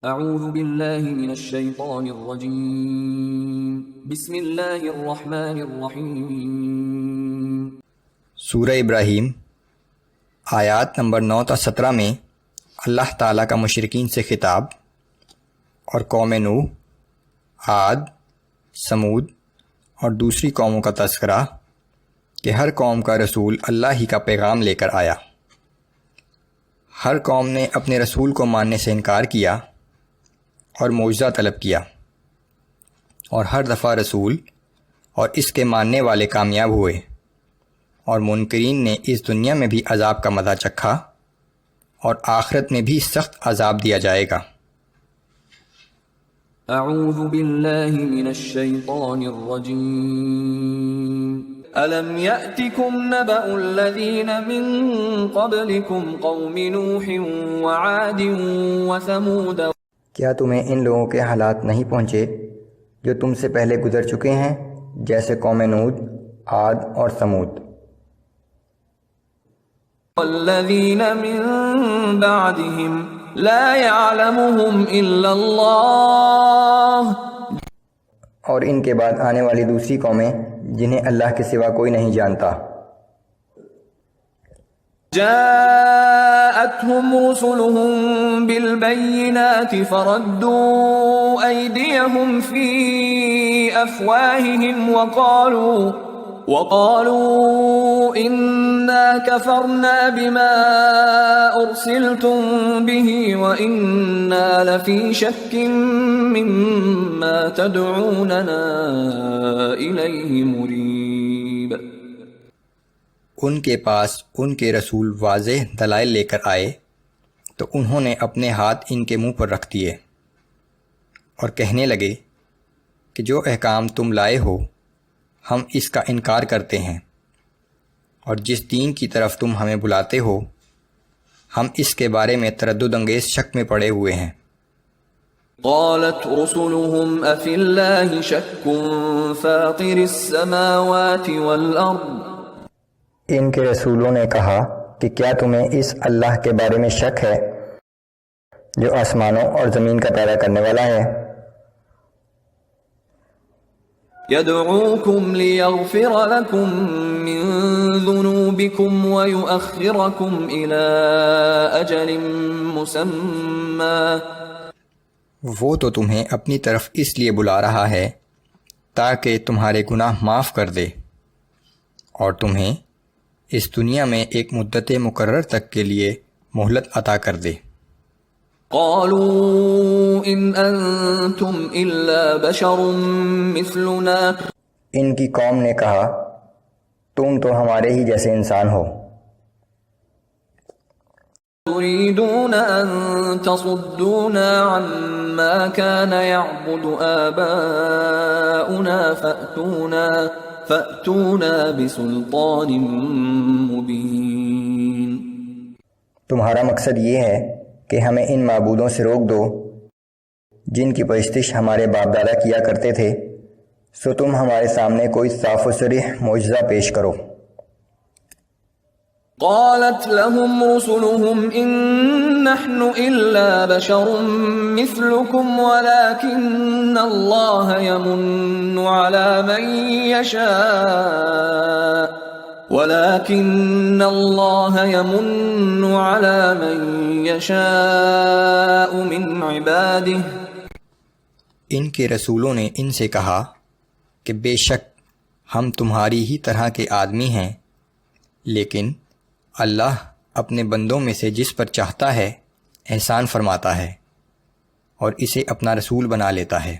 اعوذ باللہ من الشیطان الرجیم بسم اللہ الرحمن الرحیم۔ سورہ ابراہیم آیات نمبر 9 تا 17 میں اللہ تعالیٰ کا مشرکین سے خطاب اور قوم نوح، عاد، سمود اور دوسری قوموں کا تذکرہ کہ ہر قوم کا رسول اللہ ہی کا پیغام لے کر آیا۔ ہر قوم نے اپنے رسول کو ماننے سے انکار کیا اور معجزہ طلب کیا، اور ہر دفعہ رسول اور اس کے ماننے والے کامیاب ہوئے، اور منکرین نے اس دنیا میں بھی عذاب کا مزہ چکھا اور آخرت میں بھی سخت عذاب دیا جائے گا۔ اعوذ باللہ من الشیطان الرجیم۔ أَلَمْ يَأْتِكُمْ نَبَأُ الَّذِينَ مِنْ قَبْلِكُمْ قَوْمِ نُوحٍ وَعَادٍ وَثَمُودَ۔ کیا تمہیں ان لوگوں کے حالات نہیں پہنچے جو تم سے پہلے گزر چکے ہیں، جیسے قوم نوح، عاد اور سمود؟ وَالَّذِينَ مِنْ بَعْدِهِمْ لَا يَعْلَمُهُمْ إِلَّا اللَّهُ۔ اور ان کے بعد آنے والی دوسری قومیں جنہیں اللہ کے سوا کوئی نہیں جانتا۔ جاءتهم رسلهم بالبينات فردوا أيديهم في أفواههم وقالوا إنا كفرنا بما أرسلتم به وإنا لفي شك مما تدعوننا إليه مريب۔ ان کے پاس ان کے رسول واضح دلائل لے کر آئے تو انہوں نے اپنے ہاتھ ان کے منہ پر رکھ دیے اور کہنے لگے کہ جو احکام تم لائے ہو ہم اس کا انکار کرتے ہیں، اور جس دین کی طرف تم ہمیں بلاتے ہو ہم اس کے بارے میں تردد انگیز شک میں پڑے ہوئے ہیں۔ قالت رسلهم أفي الله شك فاطر السماوات والأرض۔ ان کے رسولوں نے کہا کہ کیا تمہیں اس اللہ کے بارے میں شک ہے جو آسمانوں اور زمین کا پیدا کرنے والا ہے؟ يدعوكم ليغفر لكم من ذنوبكم ويؤخركم إلى أجل مسمى۔ وہ تو تمہیں اپنی طرف اس لیے بلا رہا ہے تاکہ تمہارے گناہ معاف کر دے اور تمہیں اس دنیا میں ایک مدت مقرر تک کے لیے مہلت عطا کر دے۔ قالوا ان انتم الا بشر مثلنا۔ ان کی قوم نے کہا تم تو ہمارے ہی جیسے انسان ہو۔ تريدون ان تصدونا عما كان يعبد آباؤنا فأتونا بسلطان مبین۔ تمہارا مقصد یہ ہے کہ ہمیں ان معبودوں سے روک دو جن کی پرستش ہمارے باپ دادا کیا کرتے تھے، سو تم ہمارے سامنے کوئی صاف و صریح معجزہ پیش کرو۔ قالت لهم رسلهم إن نحن إلا بشر مثلكم ولكن الله يمن على من يشاء من عباده۔ ان کے رسولوں نے ان سے کہا کہ بے شک ہم تمہاری ہی طرح کے آدمی ہیں، لیکن اللہ اپنے بندوں میں سے جس پر چاہتا ہے احسان فرماتا ہے اور اسے اپنا رسول بنا لیتا ہے۔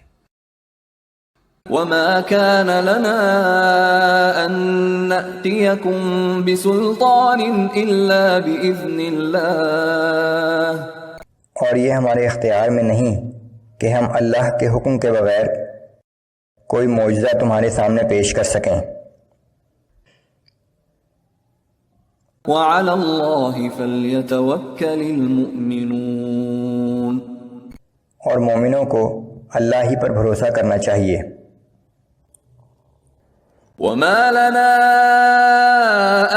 وما كان لنا ان نأتيكم بسلطان الا باذن الله۔ اور یہ ہمارے اختیار میں نہیں کہ ہم اللہ کے حکم کے بغیر کوئی معجزہ تمہارے سامنے پیش کر سکیں۔ وعلى الله فليتوكل المؤمنون۔ اور مومنوں کو اللہ ہی پر بھروسہ کرنا چاہیے۔ وما لنا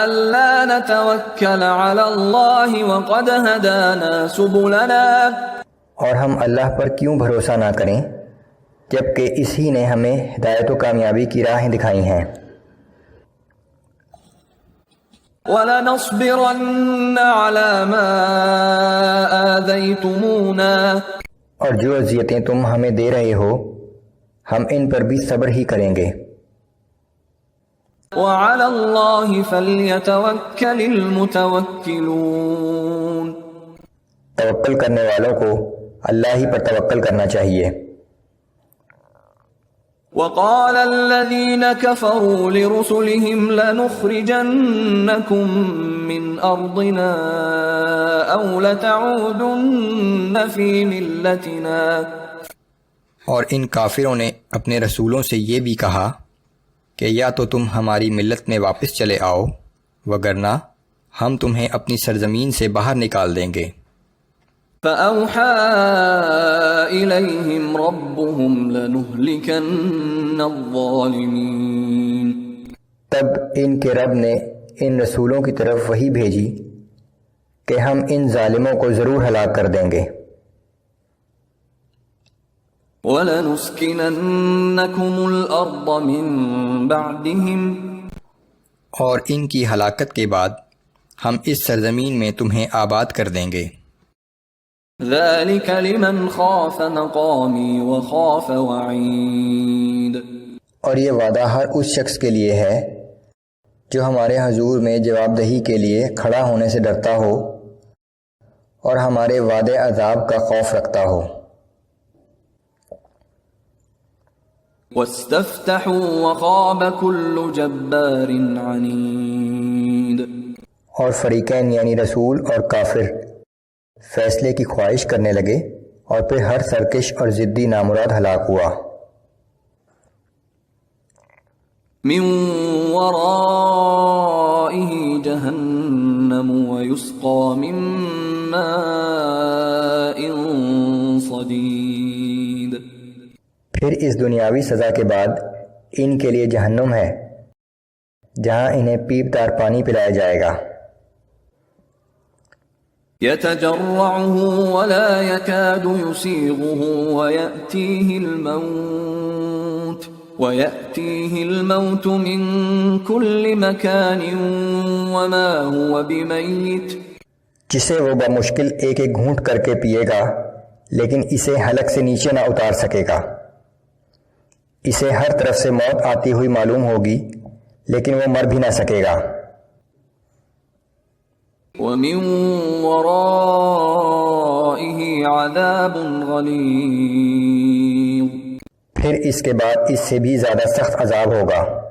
ألا نتوكل على الله وقد هدانا سبلنا۔ اور ہم اللہ پر کیوں بھروسہ نہ کریں جبکہ اسی نے ہمیں ہدایت و کامیابی کی راہیں دکھائی ہیں۔ وَلَنَصْبِرَنَّ عَلَى مَا آذَيْتُمُونَا اور جو اذیتیں تم ہمیں دے رہے ہو ہم ان پر بھی صبر ہی کریں گے۔ وَعَلَى اللَّهِ فَلْيَتَوَكَّلِ الْمُتَوَكِّلُونَ توکل کرنے والوں کو اللہ ہی پر توکل کرنا چاہیے۔ وَقَالَ الَّذِينَ كَفَرُوا لِرُسُلِهِمْ لَنُخْرِجَنَّكُمْ مِنْ أَرْضِنَا أَوْ لَتَعُودُنَّ فِي مِلَّتِنَا اور ان کافروں نے اپنے رسولوں سے یہ بھی کہا کہ یا تو تم ہماری ملت میں واپس چلے آؤ وگرنہ ہم تمہیں اپنی سرزمین سے باہر نکال دیں گے۔ فَأَوْحَى إِلَيْهِمْ رَبُّهُمْ لَنُهْلِكَنَّ الظَّالِمِينَ تب ان کے رب نے ان رسولوں کی طرف وحی بھیجی کہ ہم ان ظالموں کو ضرور ہلاک کر دیں گے۔ وَلَنُسْكِنَنَّكُمُ الْأَرْضَ مِنْ بَعْدِهِمْ اور ان کی ہلاکت کے بعد ہم اس سرزمین میں تمہیں آباد کر دیں گے۔ ذَلِكَ لِمَنْ خَافَ مَقَامِي وَخَافَ وَعِيدِ اور یہ وعدہ ہر اس شخص کے لیے ہے جو ہمارے حضور میں جواب دہی کے لیے کھڑا ہونے سے ڈرتا ہو اور ہمارے وعدے عذاب کا خوف رکھتا ہو۔ وَاسْتَفْتَحُوا وَخَابَ كُلُّ جَبَّارٍ عَنِيدٍ اور فریقین یعنی رسول اور کافر فیصلے کی خواہش کرنے لگے اور پھر ہر سرکش اور ضدی نامراد ہلاک ہوا۔ مِنْ وَرَائِهِ جَهَنَّمُ وَيُسْقَى مِنْ مَاءٍ صَدِيدٍ پھر اس دنیاوی سزا کے بعد ان کے لیے جہنم ہے جہاں انہیں پیپ دار پانی پلایا جائے گا۔ يَتَجَرَّعُهُ وَلَا يَكَادُ يُسِيغُهُ وَيَأْتِيهِ الْمَوْتُ مِنْ كُلِّ مَكَانٍ وَمَا هُوَ بِمَيِّتٍ جسے وہ بمشکل ایک ایک گھونٹ کر کے پیے گا لیکن اسے حلق سے نیچے نہ اتار سکے گا۔ اسے ہر طرف سے موت آتی ہوئی معلوم ہوگی لیکن وہ مر بھی نہ سکے گا۔ وَمِن وَرَائِهِ عَذَابٌ غَلِيظٌ پھر اس کے بعد اس سے بھی زیادہ سخت عذاب ہوگا۔